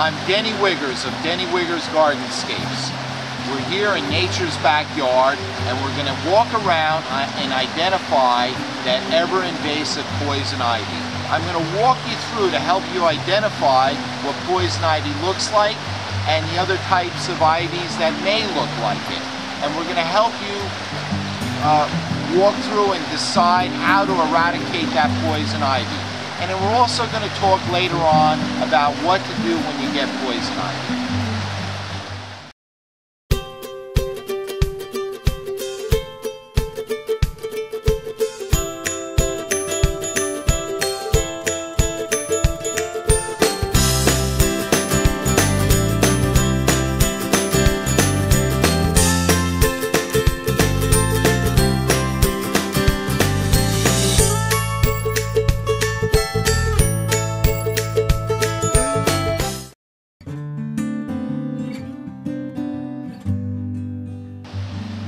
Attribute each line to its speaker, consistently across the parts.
Speaker 1: I'm Denny Wiggers of Denny Wiggers Gardenscapes. We're here in nature's backyard and we're going to walk around and identify that ever-invasive poison ivy. I'm going to walk you through to help you identify what poison ivy looks like and the other types of ivies that may look like it. And we're going to help you walk through and decide how to eradicate that poison ivy. And then we're also going to talk later on about what to do when you get poison ivy.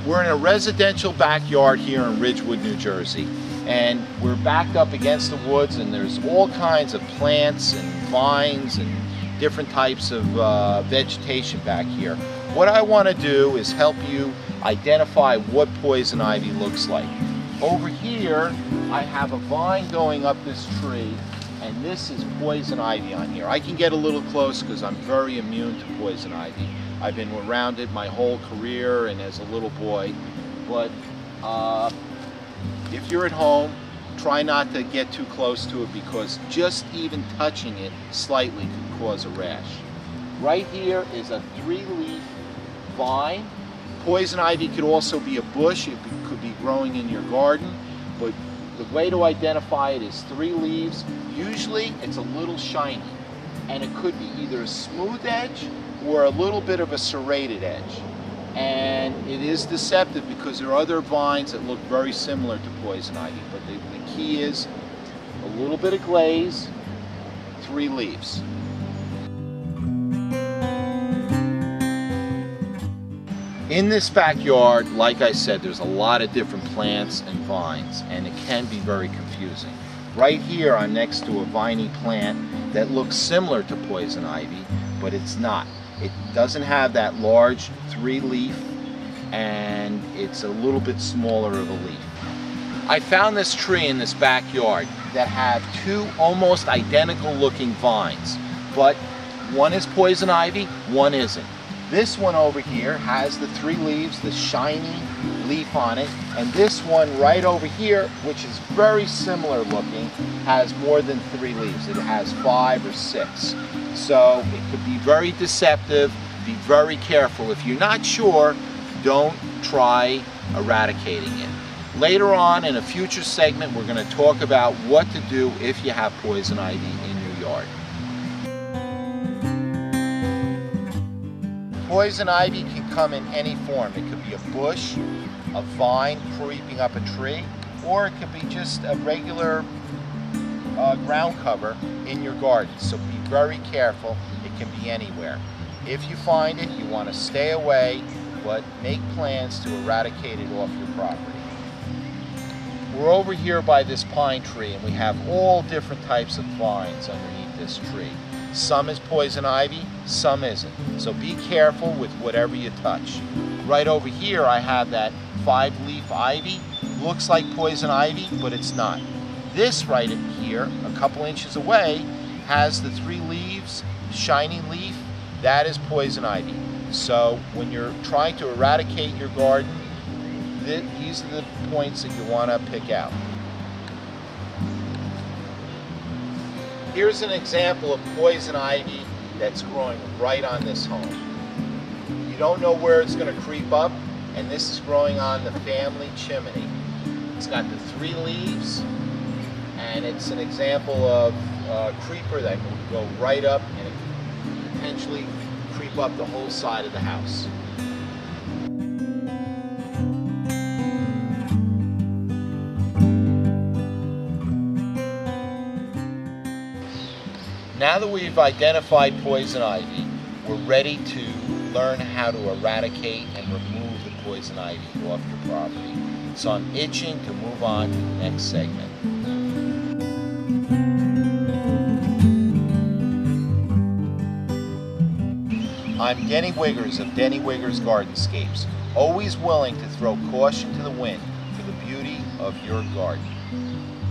Speaker 1: We're in a residential backyard here in Ridgewood, New Jersey, and we're backed up against the woods, and there's all kinds of plants and vines and different types of vegetation back here. What I want to do is help you identify what poison ivy looks like. Over here, I have a vine going up this tree, and this is poison ivy on here. I can get a little close because I'm very immune to poison ivy. I've been around it my whole career and as a little boy, but if you're at home, try not to get too close to it because just even touching it slightly can cause a rash. Right here is a 3-leaf vine. Poison ivy could also be a bush. It could be growing in your garden, but the way to identify it is 3 leaves. Usually it's a little shiny, and it could be either a smooth edge or a little bit of a serrated edge. And it is deceptive because there are other vines that look very similar to poison ivy, but the key is a little bit of glaze, 3 leaves. In this backyard, like I said, there's a lot of different plants and vines, and it can be very confusing. Right here, I'm next to a viney plant that looks similar to poison ivy, but it's not. It doesn't have that large 3-leaf, and it's a little bit smaller of a leaf. I found this tree in this backyard that had 2 almost identical looking vines, but one is poison ivy, one isn't. This one over here has the 3 leaves, the shiny leaf on it, and this one right over here, which is very similar looking, has more than 3 leaves. It has 5 or 6. So it could be very deceptive. Be very careful. If you're not sure, don't try eradicating it. Later on in a future segment, we're going to talk about what to do if you have poison ivy in your yard. Poison ivy can come in any form. It could be a bush, a vine creeping up a tree, or it could be just a regular ground cover in your garden. So be very careful. It can be anywhere. If you find it, you want to stay away, but make plans to eradicate it off your property. We're over here by this pine tree, and we have all different types of vines underneath this tree. Some is poison ivy, some isn't. So be careful with whatever you touch. Right over here I have that 5-leaf ivy. Looks like poison ivy, but it's not. This right here, a couple inches away, has the 3 leaves, shiny leaf. That is poison ivy. So when you're trying to eradicate your garden, these are the points that you want to pick out. Here's an example of poison ivy that's growing right on this home. You don't know where it's going to creep up, and this is growing on the family chimney. It's got the 3 leaves, and it's an example of a creeper that can go right up and it can potentially creep up the whole side of the house. Now that we've identified poison ivy, we're ready to learn how to eradicate and remove the poison ivy off your property. So I'm itching to move on to the next segment. I'm Denny Wiggers of Denny Wiggers Gardenscapes, always willing to throw caution to the wind for the beauty of your garden.